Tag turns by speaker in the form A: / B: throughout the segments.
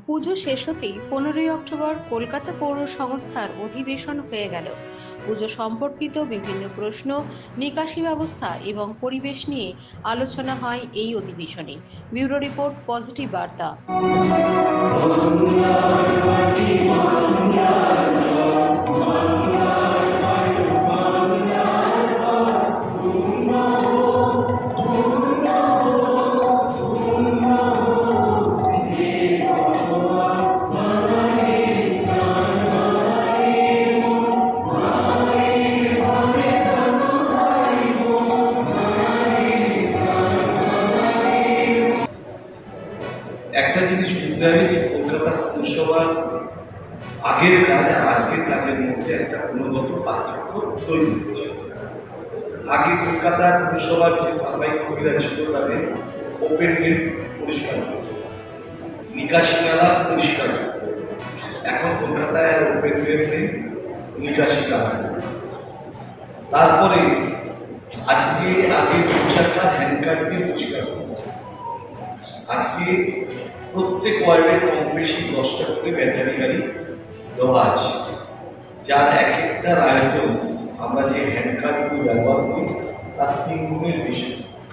A: পুজো শেষ হতেই 15ই অক্টোবর কলকাতা পৌর সংস্থার অধিবেশন হয়ে গেল। পুজো সম্পর্কিত বিভিন্ন প্রশ্ন, নিকাশি ব্যবস্থা এবং পরিবেশ নিয়ে আলোচনা হয় এই অধিবেশনে। ব্যুরো রিপোর্ট, পজিটিভ বার্তা।
B: একটা জিনিস বুঝতে হবে যে কলকাতা পৌরসভার আগের কাজ আর আজকের কাজের মধ্যে একটা গুণগত পার্থক্য তৈরি হয়েছে। আগে কলকাতার পৌরসভার যে সাফাই কর্মীরা ছিল তাদের ওপেন গেট পরিষ্কার করত, নিকাশি নালা পরিষ্কার করত। এখন কলকাতায় আর ওপেন গেট নেই, নিকাশি নালা। তারপরে আগে দু চারটা হ্যান্ডকার দিয়ে পরিষ্কার করত। আজকে প্রত্যেক ওয়ার্ডে কম বেশি 10টা করে ব্যাটারি গাড়ি দেওয়া আছে, যার এক একটার আয়তন আমরা যে হ্যান্ডকারগুলো ব্যবহার করি তার 3 গুণের বেশি,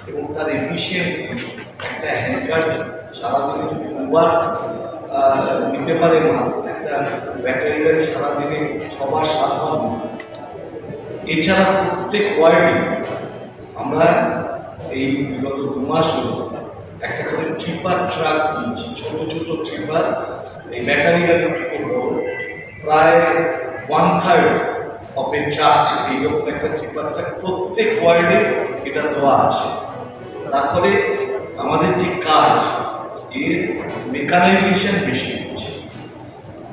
B: এবং তার এফিসিয়েন্সি একটা হ্যান্ডকার সারাদিনে যদি 2বার নিতে পারে মাল, একটা ব্যাটারি গাড়ি সারাদিনে 6বার 7বার নিতে। এছাড়া প্রত্যেক ওয়ার্ডে আমরা এই বিগত 2 মাস হল একটা করে ট্রিপার ট্রাক দিয়েছি, ছোট ছোট ট্রিপার, এই ব্যাটারি গাড়ির থেকে বড়, প্রায় 1/3 অফ এ চার্জ এইরকম একটা ট্রিপার ট্রাক প্রত্যেক ওয়ার্ডে এটা দেওয়া আছে। তারপরে আমাদের যে কাজ, এর মেকানাইজেশন বেশি হচ্ছে।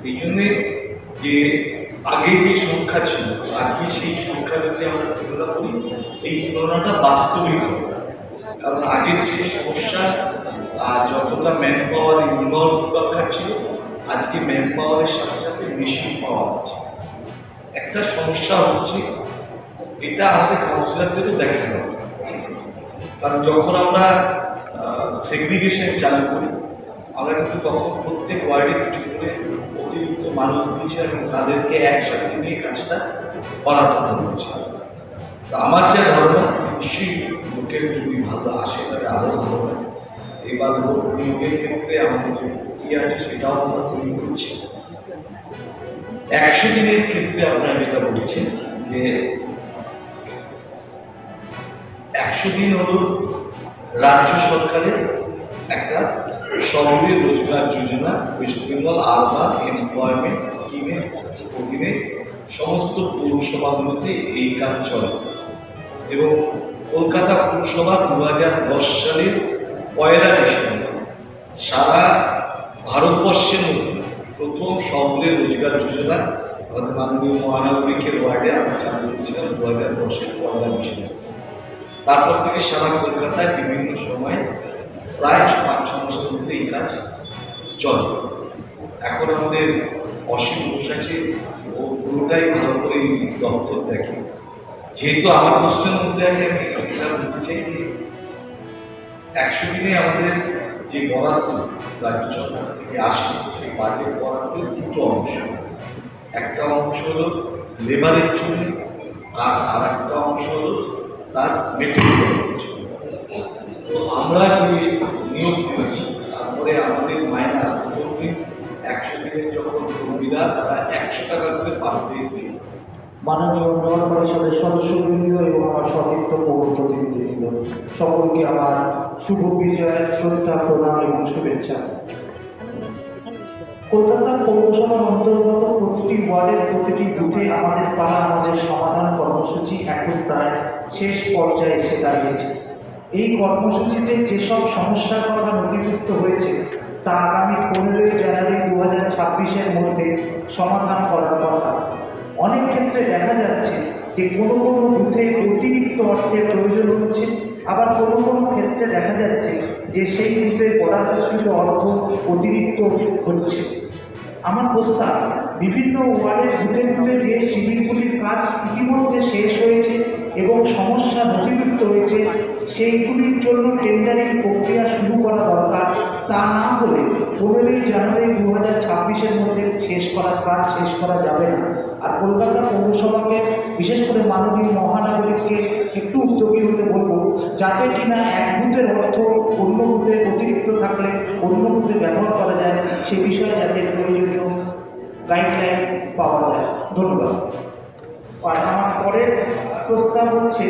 B: এই জন্যে যে আগে যে সংখ্যা ছিল আজকে সেই সংখ্যা যদি আমরা তুলনা করি, এই তুলনাটা বাস্তবিক হবে। কারণ আগের যে সমস্যা, যতটা ম্যান পাওয়ার ইনভলভ দরকার ছিল, আজকে ম্যান পাওয়ারের সাথে সাথে মেশিন পাওয়ার আছে। একটা সমস্যা হচ্ছে, এটা আমাদের কাউন্সিলরদেরও দেখা দরকার। কারণ যখন আমরা সেগ্রিগেশন চালু করি, আমরা কিন্তু তখন প্রত্যেক ওয়ার্ডে কিছু করে অতিরিক্ত মানুষ দিয়েছি এবং তাদেরকে একসাথে নিয়ে কাজটা করার কথা বলেছি। আমার যা ধারণা, নিশ্চয়ই লোকের যদি ভালো আসে তাহলে আরও ভালো লাগে। এবার লোক নিয়োগের ক্ষেত্রে আমাদের যে প্রক্রিয়া আছে সেটাও আমরা তৈরি করছি। 100 দিনের ক্ষেত্রে আপনারা যেটা বলছেন যে 100 দিন হল রাজ্য সরকারের একটা শহরের রোজগার যোজনা, ওয়েস্ট বেঙ্গল আরবান এমপ্লয়মেন্ট স্কিমের অধীনে সমস্ত পৌরসভাগুলোতে এই কাজ চলে। এবং কলকাতা পৌরসভা 2010 সালের 1 ডিসেম্বর সারা ভারতবর্ষের মধ্যে প্রথম শহরের রোজগার যোজনা আমাদের মাননীয় মহানগরীকের ওয়ার্ডে আমরা চালু করেছিলাম 2010-এর 1 ডিসেম্বর। তারপর থেকে সারা কলকাতায় বিভিন্ন সময়ে প্রায় 5-6 মাসের মধ্যে এই কাজ চলে। এখন আমাদের অসীম ঘোষ আছে, ও পুরোটাই ভালো করে এই দপ্তর দেখে। যেহেতু আমার প্রশ্নের মধ্যে আছে, আমি এটা বলতে চাই যে 100 দিনে আমাদের যে বরাদ্দ রাজ্য সরকার থেকে আসে, সেই বাজেট বরাদ্দের 2টো অংশ। একটা অংশ হলো লেবারের জন্য, আর একটা অংশ হলো তার মেটেরিয়ালের জন্য। তো আমরা যে নিয়োগ করেছি, তারপরে আমাদের মাইনা প্রথম দিন 100 দিনের যখন কর্মীরা তারা 100 টাকা করে পার ডে দিন।
C: মাননীয় নগর পরিষদের সদস্যবৃন্দ এবং আমার সতীর্থ পৌর প্রতিনিধিবৃন্দ, সকলকে আমার শুভ বিজয়ের শ্রদ্ধা, প্রণাম এবং শুভেচ্ছা। কলকাতা পৌরসভার অন্তর্গত প্রতিটি ওয়ার্ডের প্রতিটি বুথে আমাদের পাড়া আমাদের সমাধান কর্মসূচি এখন প্রায় শেষ পর্যায়ে এসে দাঁড়িয়েছে। এই কর্মসূচিতে যেসব সমস্যার কথা নথিভুক্ত হয়েছে তা আগামী 15ই জানুয়ারি 2026-এর মধ্যে সমাধান করার কথা। অনেক ক্ষেত্রে দেখা যাচ্ছে যে কোনো বুথে অতিরিক্ত অর্থের প্রয়োজন হচ্ছে, আবার কোনো ক্ষেত্রে দেখা যাচ্ছে যে সেই বুথে বরাদ্দকৃত অর্থ অতিরিক্ত হচ্ছে। আমার প্রস্তাব, বিভিন্ন ওয়ার্ডের বুথে যে শিবিরগুলির কাজ ইতিমধ্যে শেষ হয়েছে এবং সমস্যা নথিভুক্ত হয়েছে, সেইগুলির জন্য টেন্ডারিং প্রক্রিয়া শুরু করা দরকার তা না হলে 15ই জানুয়ারি 2026-এর মধ্যে কাজ শেষ করা যাবে না। আর কলকাতা পৌরসভাকে, বিশেষ করে মাননীয় মহানগরীকে একটু উদ্যোগী হতে বলবো, যাতে কিনা এক বুথের অর্থ অন্য বুথে অতিরিক্ত থাকলে অন্য বুথে ব্যবহার করা যায়, সে বিষয়ে যাতে প্রয়োজনীয় গাইডলাইন পাওয়া যায়। ধন্যবাদ। আর আমার পরের প্রস্তাব হচ্ছে,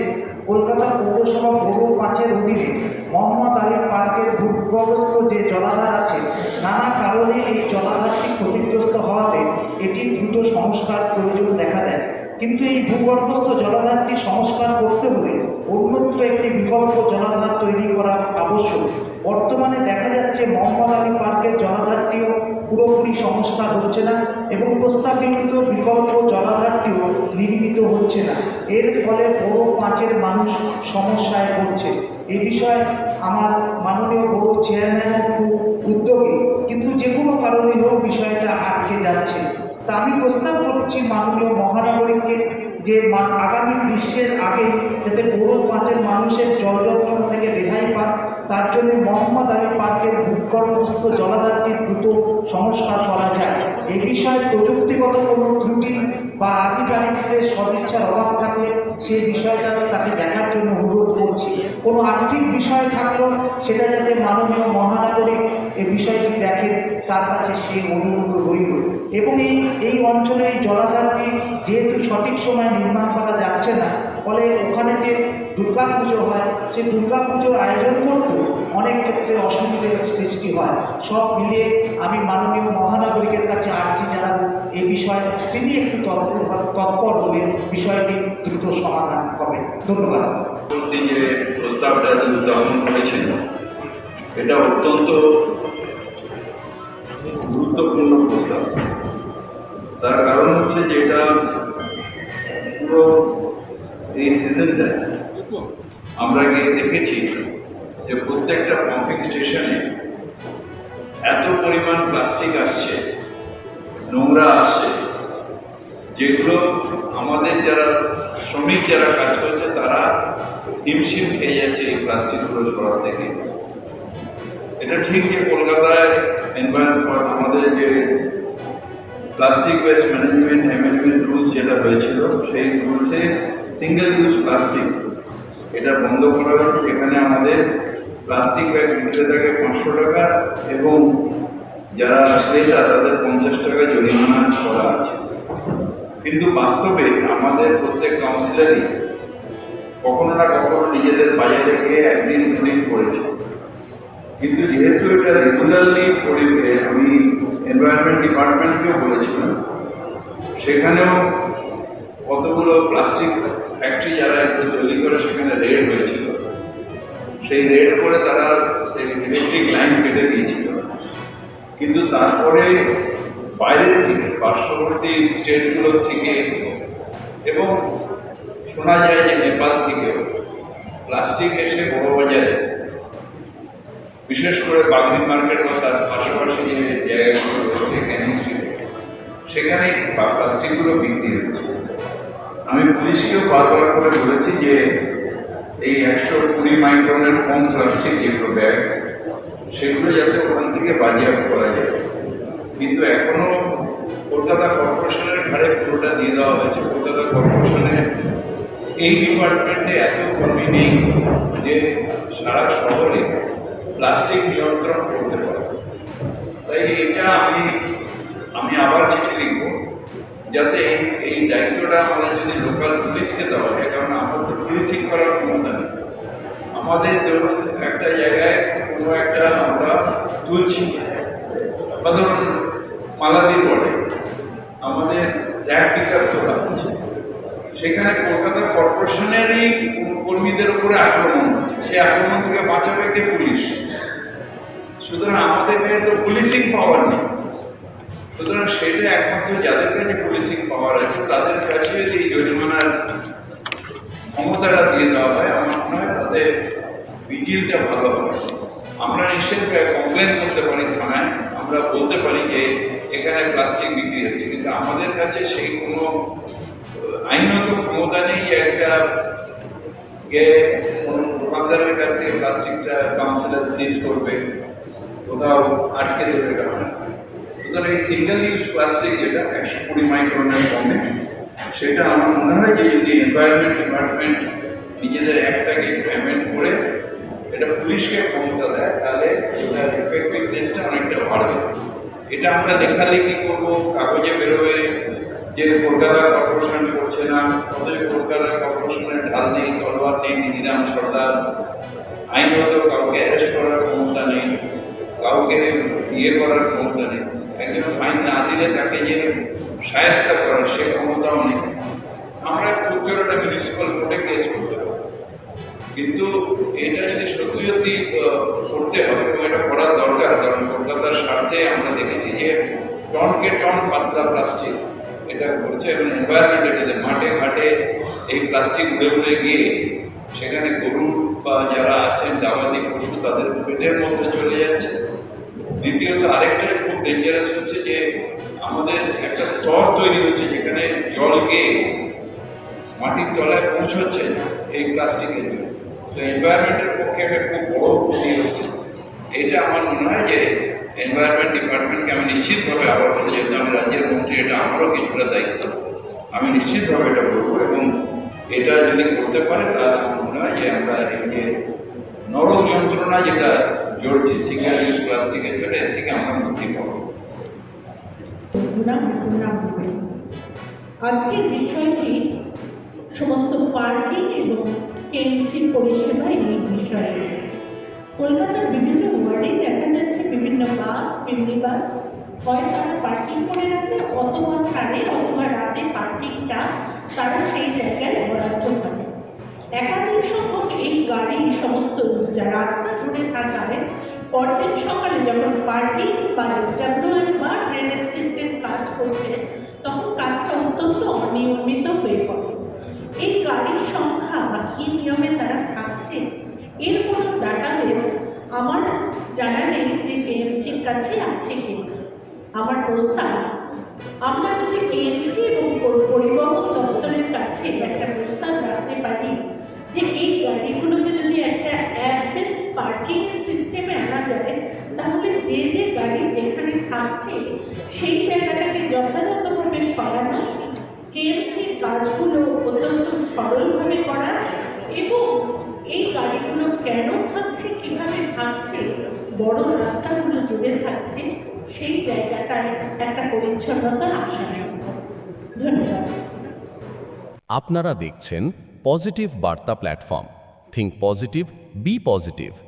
C: কলকাতা পৌরসভা পৌর 5-এর অধীনে মোহাম্মদ আলী পার্কের ভূগর্ভস্থ যে জলাধার আছে, নানা কারণে এই জলাধারটি ক্ষতিগ্রস্ত হওয়াতে এটি দ্রুত সংস্কার প্রয়োজন দেখা দেয়। কিন্তু এই ভূগর্ভস্থ জলাধারটি সংস্কার করতে হলে অন্যত্র একটি বিকল্প জলাধার তৈরি করা আবশ্যক। বর্তমানে দেখা যাচ্ছে মোহাম্মদ আলী পার্কের জলাধারটিও পুরোপুরি সংস্কার হচ্ছে না এবং প্রস্তাবিত বিকল্প জলাধারটিও নির্মিত হচ্ছে না। এর ফলে পৌর 5-এর মানুষ সমস্যায় পড়ছে। এই বিষয়ে আমার মাননীয় পৌর চেয়ারম্যানও খুব উদ্যোগী, কিন্তু যে কোনো কারণে হোক বিষয়টা আটকে যাচ্ছে। তা আমি প্রস্তাব করছি মাননীয় মহানগরীকে যে আগামী গ্রীষ্মের আগে যাতে পৌর 5-এর মানুষের জল যন্ত্রণা থেকে রেহাই পান, তার জন্য মোহাম্মদ আলী পার্কের ভূগর্ভস্থ জলাধারটি দ্রুত সংস্কার করা যায়। এই বিষয়ে প্রযুক্তিগত কোনো ত্রুটি বা আধিকারিকদের সদিচ্ছার অভাব থাকলে সেই বিষয়টা তাকে দেখার জন্য অনুরোধ করছি। কোনো আর্থিক বিষয় থাকলেও সেটা যাতে মাননীয় মহানগরিক এই বিষয়টি দেখেন, তার কাছে সেই অনুরোধ রইল। এবং এই অঞ্চলের এই জলাধারটি যেহেতু সঠিক সময় নির্মাণ করা যাচ্ছে না, ফলে ওখানে যে দুর্গাপুজো হয়, সেই দুর্গাপুজো আয়োজন করতেও অনেক ক্ষেত্রে অসুবিধার সৃষ্টি হয়। সব মিলিয়ে আমি মাননীয় মহানগরিকের কাছে আর্জি জানাবো এই বিষয়ে তিনি একটু তৎপর হলে বিষয়টি দ্রুত সমাধান হবে। ধন্যবাদ।
D: যে প্রস্তাবটা উত্থাপন করেছেন, এটা অত্যন্ত গুরুত্বপূর্ণ প্রস্তাব। তার কারণ হচ্ছে যে এটা পুরো এই সিজনটা আমরা গিয়ে দেখেছি যে প্রত্যেকটা পাম্পিং স্টেশনে এত পরিমাণ প্লাস্টিক আসছে, নোংরা আসছে, যেগুলো আমাদের যারা শ্রমিক যারা কাজ করছে তারা হিমশিম খেয়ে যাচ্ছে এই প্লাস্টিকগুলো সরা থেকে। এটা ঠিক যে কলকাতায় এনভায়রনমেন্ট আমাদের যে প্লাস্টিক ওয়েস্ট ম্যানেজমেন্ট রুলস যেটা হয়েছিল, সেই রুলসে সিঙ্গেল ইউজ প্লাস্টিক এটা বন্ধ করা হয়েছে, যেখানে আমাদের প্লাস্টিক ব্যাগ বিক্রে থাকে 500 টাকা এবং যারা ক্রেতা তাদের 50 টাকা জরিমানা করা আছে। কিন্তু বাস্তবে আমাদের প্রত্যেক কাউন্সিলারই কখনো না কখনো নিজেদের বাজারে গিয়ে একদিন দুদিন করেছে। কিন্তু যেহেতু এটা রেগুলারলি আমি এনভায়রনমেন্ট ডিপার্টমেন্টকেও বলেছিলাম, সেখানেও কতগুলো প্লাস্টিক ফ্যাক্টরি যারা এগুলো তৈরি করে সেখানে রেড হয়েছিল। সেই রেড করে তারা সেই ইলেকট্রিক লাইন কেটে দিয়েছিল। কিন্তু তারপরে বাইরের থেকে, পার্শ্ববর্তী স্টেটগুলো থেকে এবং শোনা যায় যে নেপাল থেকেও প্লাস্টিক এসে বড় বাজারে, বিশেষ করে বাগরি মার্কেট বা তার পাশাপাশি যে জায়গাগুলো রয়েছে ক্যানিং স্ট্রিট, সেখানে প্লাস্টিকগুলো বিক্রি হচ্ছে। আমি পুলিশকেও বারবার করে বলেছি যে এই 120 মাইক্রনের কম প্লাস্টিক যেগুলো ব্যাগ, সেগুলো যাতে ওখান থেকে বাজেয়াপ্ত করা যায়। কিন্তু এখনও কলকাতা কর্পোরেশনের ঘাড়ে পুরোটা দিয়ে দেওয়া হয়েছে। কলকাতা কর্পোরেশনের এই ডিপার্টমেন্টে এত কর্মী নেই যে সারা শহরে প্লাস্টিক নিয়ন্ত্রণ করতে পারে। তাই এটা আমি আবার চিঠি লিখব যাতে এই দায়িত্বটা আমাদের যদি লোকাল পুলিশকে দেওয়া হয়, কারণ আমাদের পুলিশিং করার ক্ষমতা নেই। আমাদের ধরুন একটা জায়গায় কোনো একটা আমরা তুলছি, বা ধরুন মালাদির বটে আমাদের র্যাক পিকার তোলা হচ্ছে, সেখানে কলকাতা কর্পোরেশনেরই কর্মীদের উপরে আক্রমণ হচ্ছে। সেই আক্রমণ থেকে বাঁচাবে কে? পুলিশ। সুতরাং আমাদের কাছে তো পুলিশিং পাওয়ার নেই। সুতরাং সেটা একমাত্র যাদের কাছে পুলিশিং পাওয়ার আছে তাদের কাছে যদি এই জরিমানার ক্ষমতাটা দিয়ে দেওয়া হয়, আমার মনে হয় তাদের ভিজিলটা ভালো হবে। আমরা নিশ্চয়ই কমপ্লেন করতে পারি থানায়, আমরা বলতে পারি যে এখানে প্লাস্টিক বিক্রি হচ্ছে, কিন্তু আমাদের কাছে সেই কোনো আইনত ক্ষমতা নেই যে একটা কোনো দোকানদারের কাছ থেকে প্লাস্টিকটা কাউন্সিলর সিজ করবে। তো কোথাও আটকে দেবে এটা হয় না। সুতরাং এই সিঙ্গেল ইউজ প্লাস্টিক যেটা 120 মাইক্রনের কমে, সেটা আমার মনে হয় যে যদি এনভায়রনমেন্ট ডিপার্টমেন্ট নিজেদের একটাকে পেমেন্ট করে এটা পুলিশকে ক্ষমতা দেয়, তাহলে এটার এফেক্টিভনেসটা অনেকটা বাড়বে। এটা আমরা লেখালেখি করবো, কাগজে বেরোবে যে কলকাতা কর্পোরেশন করছে না, অথচ কলকাতা কর্পোরেশনের ঢাল নেই, তলোয়ার নেই, নিধিরাম সর্দার, আইনত কাউকে অ্যারেস্ট করার ক্ষমতা নেই, কাউকে ইয়ে করার ক্ষমতা নেই, একজন ফাইন না দিলে তাকে যে শায়েস্তা করার সে ক্ষমতাও নেই। আমরা পুজোটা মিউনিসিপ্যাল কোর্টে কেস করতে পারবো, কিন্তু এটা যদি সত্যি সত্যি করতে হবে এবং এটা করার দরকার, কারণ কলকাতার স্বার্থে আমরা দেখেছি যে টনকে টন পাতলা প্লাস্টিক এটা করছে এবং এনভায়রনমেন্ট এটাতে মাঠে ঘাটে এই প্লাস্টিক উড়ে উড়ে গিয়ে সেখানে গরু বা যারা আছেন গবাদি পশু তাদের পেটের মধ্যে চলে যাচ্ছে। দ্বিতীয়ত আরেকটা খুব ডেঞ্জারাস হচ্ছে যে আমাদের একটা স্তর তৈরি হচ্ছে যেখানে জল গিয়ে মাটির তলায় পৌঁছচ্ছে এই প্লাস্টিকের জন্য। তো এনভায়রনমেন্টের পক্ষে একটা খুব বড় ক্ষতি হচ্ছে। এটা আমার মনে হয় যে এনভায়রনমেন্ট ডিপার্টমেন্টকে আমি নিশ্চিতভাবে আবার বলে, যেহেতু আমি রাজ্যের মন্ত্রী, এটা আমারও কিছুটা দায়িত্ব, আমি নিশ্চিতভাবে এটা করবো এবং এটা যদি করতে পারে তাহলে আমার মনে হয় যে আমরা এই যে নরক যন্ত্রণা যেটা জড়ছে সিঙ্গেল ইউজ প্লাস্টিকের জন্য, এর থেকে আমরা মুক্তি পাবো।
E: আজকের বিষয়টি সমস্ত পার্কিং এবং কেএমসি পরিষেবা এই বিষয়ে কলকাতার বিভিন্ন ওয়ার্ডে দেখা যাচ্ছে বিভিন্ন বাস, মিনি বাস হয় তারা পার্কিং করে রাখে অথবা ছাড়ে, অথবা রাতে পার্কিংটা তারা সেই জায়গায় বরাদ্দ করে। একাধিক সংখ্যক এই গাড়ি সমস্ত রাস্তা জুড়ে থাকায় পরদিন সকালে যখন পার্কিং বা এসডব্লিউএস বা ড্রেনেজ সিস্টেম কাজ করছে তখন কাজটা অত্যন্ত অনিয়মিত হয়ে পড়ে। এই গাড়ির সংখ্যা বা কী নিয়মে তারা থাকছে এর কোনো ডাটাবেস আমার জানা নেই যে কেএমসির কাছে আছে কিনা। আমার প্রস্তাব, আমরা যদি কেএমসি এবং পরিবহন দপ্তরের কাছে একটা প্রস্তাব রাখতে পারি যে এই গাড়িগুলোকে যদি একটা অ্যাপ বেস পার্কিংয়ের সিস্টেমে আনা যায়, তাহলে যে যে গাড়ি যেখানে থাকছে সেই জায়গাটাকে যথাযথভাবে সরানো, কেএমসির কাজগুলো অত্যন্ত সরলভাবে করা এবং এই গাড়িগুলো কেন থাকছে, কিভাবে থাকছে, বড় রাস্তাগুলো জুড়ে থাকছে, সেই জায়গাটায় একটা পরিচ্ছন্নতা আসা সম্ভব। ধন্যবাদ।
F: আপনারা দেখছেন পজিটিভ বার্তা platform. Think positive, be positive.